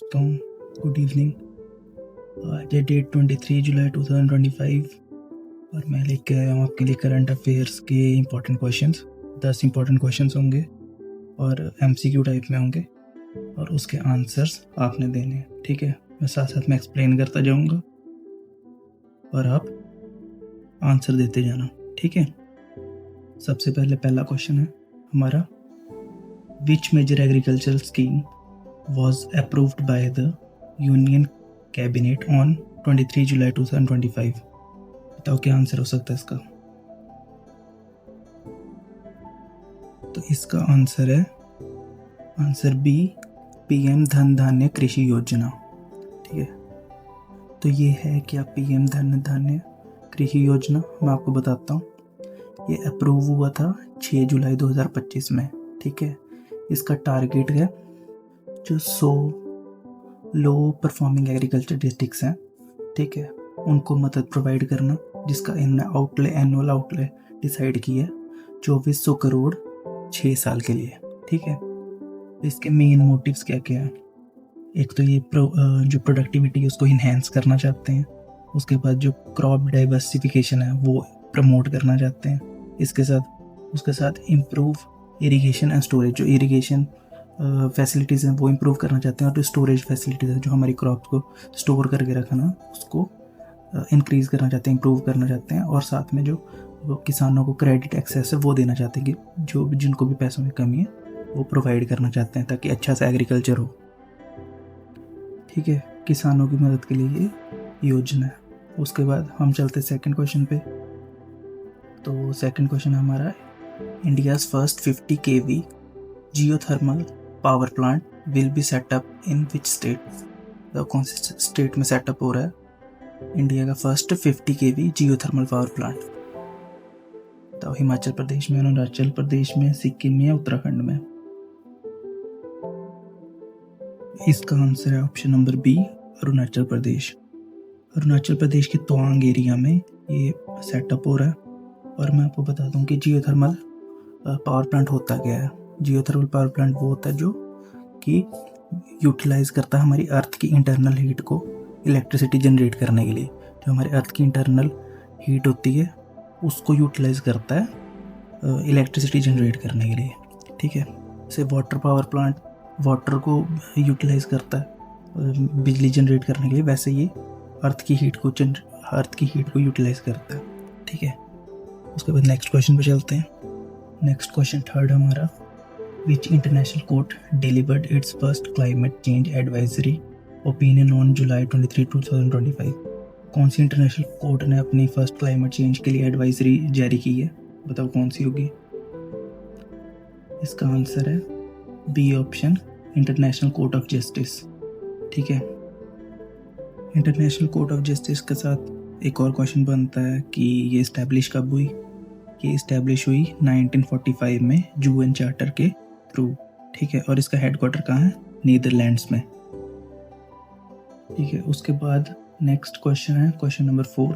दोस्तों, good evening. आज है डेट 23 जुलाई 2025 और मैं लेके आया हूँ आपके लिए करंट अफेयर्स के इम्पोर्टेंट क्वेश्चंस। 10 इम्पोर्टेंट क्वेश्चंस होंगे और एमसीक्यू टाइप में होंगे और उसके आंसर्स आपने देने हैं। ठीक है, मैं साथ साथ में एक्सप्लेन करता जाऊँगा और आप आंसर देते जाना। ठीक है, सबसे पहले पहला क्वेश्चन है हमारा, which major agricultural scheme was approved by the Union Cabinet on 23 July 2025। बताओ क्या आंसर हो सकता है इसका। तो इसका आंसर है आंसर बी, पीएम धन धान्य कृषि योजना। ठीक है, तो ये है क्या पीएम धन धान्य कृषि योजना। मैं आपको बताता हूँ, ये अप्रूव हुआ था 6 जुलाई 2025 में। ठीक है, इसका टारगेट है जो 100 लो परफॉर्मिंग एग्रीकल्चर डिस्ट्रिक्ट्स हैं, ठीक है, उनको मदद प्रोवाइड करना, जिसका इन्होंने एनुअल आउटले डिसाइड किया है 2400 करोड़ 6 साल के लिए। ठीक है, इसके मेन मोटिव्स क्या क्या है। एक तो ये जो प्रोडक्टिविटी है उसको इन्हेंस करना चाहते हैं। उसके बाद जो क्रॉप डाइवर्सिफिकेशन है वो प्रमोट करना चाहते हैं। उसके साथ इम्प्रूव इरिगेशन एंड स्टोरेज, जो इरिगेशन फैसिलिटीज़ हैं वो इम्प्रूव करना चाहते हैं, और जो स्टोरेज फैसिलिटीज़ है जो हमारी क्रॉप को स्टोर करके रखना उसको इंक्रीज़ करना चाहते हैं, इम्प्रूव करना चाहते हैं। और साथ में जो किसानों को क्रेडिट एक्सेस है वो देना चाहते हैं कि जो जिनको भी पैसों में कमी है वो प्रोवाइड करना चाहते हैं ताकि अच्छा सा एग्रीकल्चर हो। ठीक है, किसानों की मदद के लिए ये योजना है। उसके बाद हम चलते सेकंड क्वेश्चन पे। तो सेकंड क्वेश्चन हमारा, India's first 50 kV geothermal power plant will be set up in which state. तो कौन से स्टेट में सेटअप हो रहा है इंडिया का first 50 kV geothermal power plant. तो हिमाचल प्रदेश में, अरुणाचल प्रदेश में, सिक्किम में या उत्तराखंड में। इसका आंसर है option number B, Arunachal Pradesh. Arunachal Pradesh के तवांग एरिया में ये सेटअप हो रहा है। और मैं आपको बता दूं कि जियोथर्मल पावर प्लांट होता क्या है। जियोथर्मल पावर प्लांट वो होता है जो कि यूटिलाइज करता है हमारी अर्थ की इंटरनल हीट को इलेक्ट्रिसिटी जनरेट करने के लिए। जो हमारे अर्थ की इंटरनल हीट होती है उसको यूटिलाइज करता है इलेक्ट्रिसिटी जनरेट करने के लिए। ठीक है, जैसे वाटर पावर प्लांट वाटर को यूटिलाइज करता है बिजली जनरेट करने के लिए, वैसे ये अर्थ की हीट को यूटिलाइज करता है। ठीक है, उसके बाद नेक्स्ट क्वेश्चन पे चलते हैं। नेक्स्ट क्वेश्चन थर्ड हमारा, विच international court delivered it's first climate change advisory opinion on July 23, 2025। कौन सी इंटरनेशनल कोर्ट ने अपनी फर्स्ट क्लाइमेट चेंज के लिए एडवाइजरी जारी की है। बताओ कौन सी होगी। इसका आंसर है B option, international court of justice. ठीक है, इंटरनेशनल कोर्ट ऑफ जस्टिस के साथ एक और क्वेश्चन बनता है कि ये इस्टेब्लिश कब हुई। ये इस्टेब्लिश हुई 1945 में यूएन चार्टर के थ्रू। ठीक है, और इसका हेडक्वार्टर कहाँ है, नीदरलैंड्स में। ठीक है, उसके बाद नेक्स्ट क्वेश्चन है question number 4,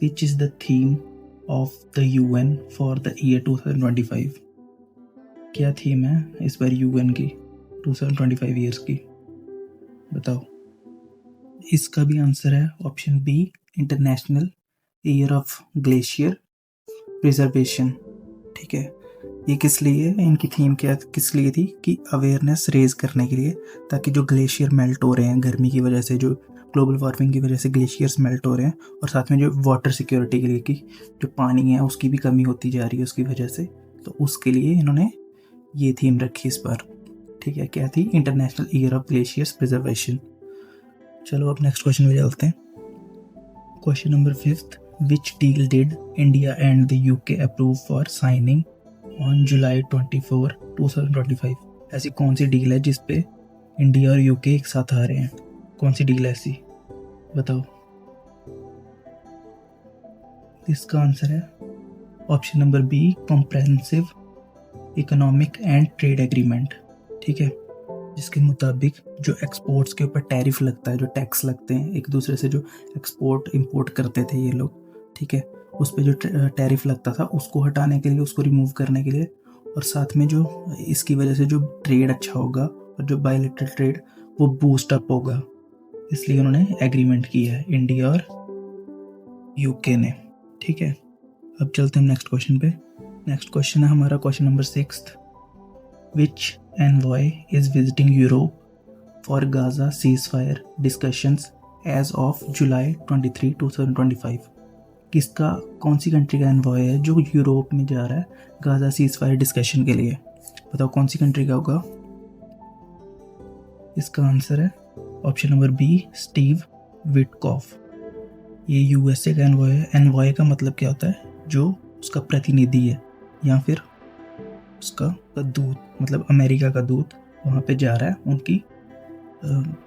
which is the theme of the UN for the year 2025। क्या थीम है इस बार यूएन की 2025 ईयर्स की, बताओ। इसका भी आंसर है option B, international year of glacier preservation. ठीक है, ये किस लिए, इनकी थीम क्या किस लिए थी कि अवेयरनेस रेज करने के लिए, ताकि जो ग्लेशियर मेल्ट हो रहे हैं गर्मी की वजह से, जो ग्लोबल वार्मिंग की वजह से ग्लेशियर्स मेल्ट हो रहे हैं, और साथ में जो वाटर सिक्योरिटी के लिए कि जो पानी है उसकी भी कमी होती जा रही है उसकी वजह से, तो उसके लिए इन्होंने ये थीम रखी इस बार। ठीक है, क्या थी, international year of glaciers preservation. चलो अब नेक्स्ट क्वेश्चन में चलते हैं। Question number 5, which deal did India and the UK approve for signing on July 24, 2025। ऐसी कौन सी डील है जिस पे इंडिया और यूके एक साथ आ रहे हैं, कौन सी डील है ऐसी, बताओ। इसका आंसर है option number B, comprehensive economic and trade agreement. ठीक है, जिसके मुताबिक जो एक्सपोर्ट्स के ऊपर टैरिफ लगता है, जो टैक्स लगते हैं एक दूसरे से, जो एक्सपोर्ट इंपोर्ट करते थे ये लोग, ठीक है, उस पर जो टैरिफ लगता था उसको हटाने के लिए, उसको रिमूव करने के लिए, और साथ में जो इसकी वजह से जो ट्रेड अच्छा होगा और जो बायलैटरल ट्रेड वो बूस्ट अप होगा, इसलिए उन्होंने एग्रीमेंट किया है इंडिया और यूके ने। ठीक है, अब चलते हैं नेक्स्ट क्वेश्चन पे। नेक्स्ट क्वेश्चन है हमारा question number 6। Which envoy is visiting Europe for Gaza ceasefire discussions as of July 23, 2025? किसका, कौन सी कंट्री का एनवॉय है जो यूरोप में जा रहा है गाजा सीज फायर डिस्कशन के लिए? बताओ कौन सी कंट्री का होगा? इसका आंसर है option number B, Steve Witkoff. ये यूएसए का एनवॉय है। एनवॉय का मतलब क्या होता है? जो उसका प्रतिनिधि है या फिर उसका दूत, मतलब अमेरिका का दूत वहाँ पे जा रहा है उनकी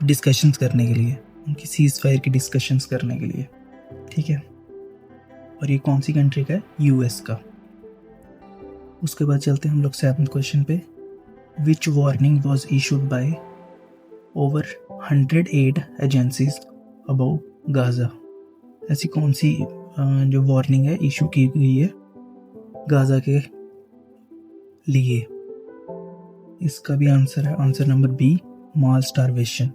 डिस्कशंस करने के लिए, उनकी सीज फायर की डिस्कशंस करने के लिए। ठीक है, और ये कौन सी कंट्री का है? यूएस का। उसके बाद चलते हैं हम लोग 7th क्वेश्चन पे। Which warning was issued by over 100 aid agencies about Gaza? ऐसी कौन सी जो वार्निंग है इशू की गई है गाजा के लिए? इसका भी आंसर है आंसर नंबर बी, माल स्टारवेशन।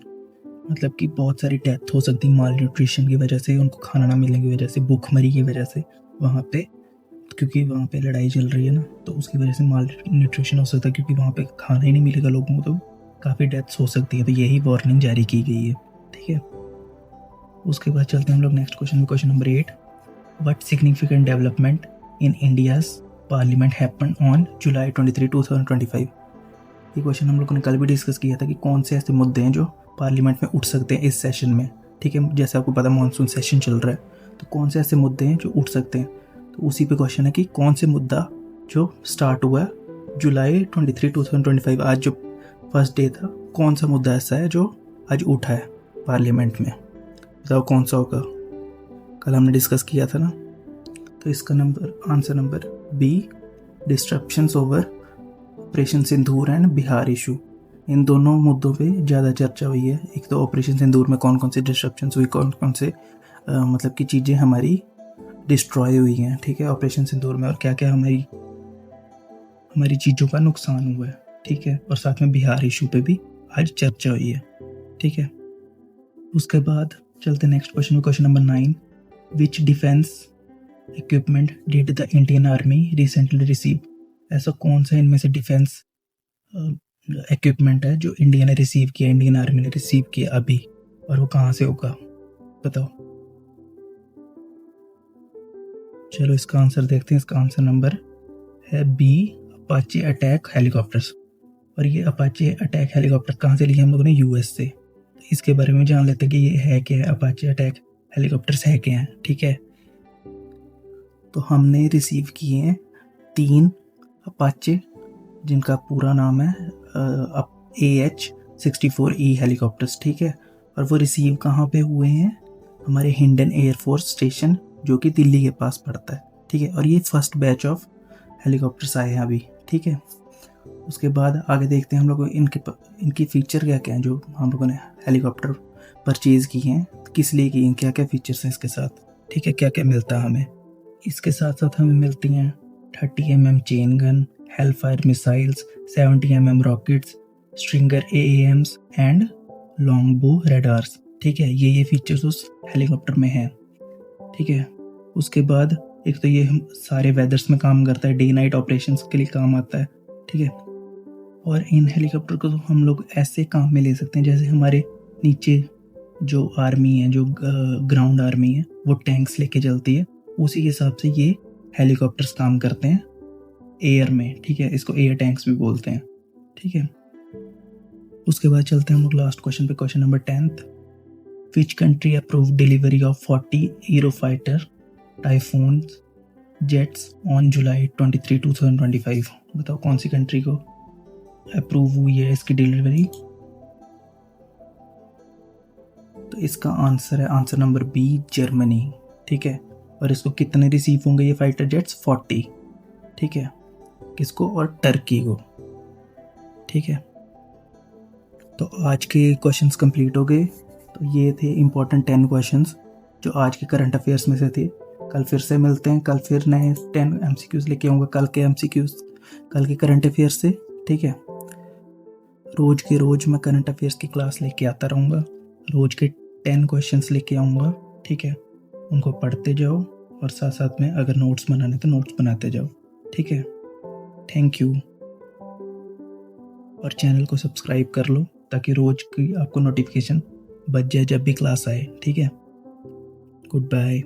मतलब कि बहुत सारी डेथ हो सकती है माल न्यूट्रिशन की वजह से, उनको खाना ना मिलने की वजह से, भूखमरी की वजह से वहाँ पे, क्योंकि वहाँ पे लड़ाई चल रही है ना, तो उसकी वजह से माल न्यूट्रिशन हो सकता है, क्योंकि वहाँ पे खाना ही नहीं मिलेगा लोगों को, तो काफ़ी डेथ्स हो सकती है। तो यही वार्निंग जारी की गई है। ठीक है, उसके बाद चलते हैं हम लोग नेक्स्ट क्वेश्चन में, question number 8। What significant development in India's parliament happen on July 23, 2025? ये क्वेश्चन हम लोगों ने कल भी डिस्कस किया था कि कौन से ऐसे मुद्दे हैं जो पार्लियामेंट में उठ सकते हैं इस सेशन में। ठीक है, जैसे आपको पता मानसून सेशन चल रहा है, तो कौन से ऐसे मुद्दे हैं जो उठ सकते हैं, तो उसी पे क्वेश्चन है कि कौन से मुद्दा जो स्टार्ट हुआ है जुलाई 23, 2025, आज जो फर्स्ट डे था, कौन सा मुद्दा ऐसा है जो आज उठा है पार्लियामेंट में? बताओ कौन सा होगा? कल हमने डिस्कस किया था ना। तो इसका answer number B, disruptions over Operation Sindoor and Bihar issue. इन दोनों मुद्दों पे ज़्यादा चर्चा हुई है। एक तो ऑपरेशन सिंदूर में कौन कौन से डिस्ट्रप्शंस हुई, कौन कौन से मतलब कि चीज़ें हमारी डिस्ट्रॉय हुई हैं। ठीक है, ऑपरेशन सिंदूर में, और क्या क्या हमारी चीज़ों का नुकसान हुआ है। ठीक है, और साथ में बिहार इशू पे भी आज चर्चा हुई है। ठीक है, उसके बाद चलते नेक्स्ट क्वेश्चन में, question number 9। Which defence equipment did the Indian army recently receive? ऐसा कौन सा इनमें से डिफेंस इक्विपमेंट है जो इंडिया ने रिसीव किया, इंडियन आर्मी ने रिसीव किया अभी, और वो कहाँ से होगा? बताओ। चलो इसका आंसर देखते हैं। इसका आंसर नंबर है बी, अपाचे अटैक हेलीकॉप्टर्स। और ये अपाचे अटैक हेलीकॉप्टर कहाँ से लिए हम लोगों ने? यूएस से। तो इसके बारे में जान लेते हैं कि ये है क्या है, अपाचे अटैक हेलीकॉप्टर्स है क्या है। ठीक है, तो हमने रिसीव किए हैं 3 अपाचे, जिनका पूरा नाम है AH-64E हेलीकॉप्टर्स। ठीक है, और वो रिसीव कहाँ पे हुए हैं? हमारे हिंडन एयरफोर्स स्टेशन, जो कि दिल्ली के पास पड़ता है। ठीक है, और ये फर्स्ट बैच ऑफ हेलीकॉप्टर्स आए हैं अभी। ठीक है, उसके बाद आगे देखते हैं हम लोग इनकी फ़ीचर क्या क्या हैं जो हम लोगों ने हेलीकॉप्टर परचेज़ की हैं, किस लिए की हैं, क्या क्या फ़ीचर्स हैं इसके साथ। ठीक है, क्या क्या मिलता है हमें इसके साथ साथ? हमें मिलती हैं 30 mm chain gun, Hellfire missiles, 70 mm rockets, stringer AAMs and Longbow radars. ठीक है, ये फीचर्स उस हेलीकॉप्टर में हैं। ठीक है, उसके बाद एक तो ये हम सारे वेदर्स में काम करता है, डे नाइट ऑपरेशंस के लिए काम आता है। ठीक है, और इन हेलीकॉप्टर को तो हम लोग ऐसे काम में ले सकते हैं जैसे हमारे नीचे जो आर्मी है, जो ग्राउंड आर्मी है, वो टैंक्स लेके चलती है, उसी के हिसाब से ये हेलीकॉप्टर्स काम करते हैं एयर में। ठीक है, इसको एयर टैंक्स भी बोलते हैं। ठीक है, उसके बाद चलते हैं हम लोग लास्ट क्वेश्चन पे, question number 10। Which country approve delivery of 40 Eurofighter typhoon jets on July 23, 2025? बताओ कौन सी कंट्री को अप्रूव हुई है इसकी डिलीवरी? तो इसका आंसर है आंसर नंबर बी, जर्मनी। ठीक है, और इसको कितने रिसीव होंगे ये फाइटर जेट्स? 40। ठीक है, किसको? और टर्की को। ठीक है, तो आज के क्वेश्चंस कंप्लीट हो गए। तो ये थे इम्पोर्टेंट 10 क्वेश्चंस जो आज के करंट अफेयर्स में से थे। कल फिर से मिलते हैं, कल फिर नए 10 MCQs लेके आऊँगा, कल के MCQs, कल के करंट अफेयर्स से। ठीक है, रोज के रोज मैं करंट अफेयर्स की क्लास लेके आता रहूँगा। रोज के 10 क्वेश्चंस लेके आऊँगा, ठीक है। उनको पढ़ते जाओ और साथ साथ में अगर नोट्स बनाने तो नोट्स बनाते जाओ, ठीक है। Thank you. और चैनल को सब्सक्राइब कर लो ताकि रोज की आपको नोटिफिकेशन बच जाए जब भी क्लास आए, ठीक है। Good bye.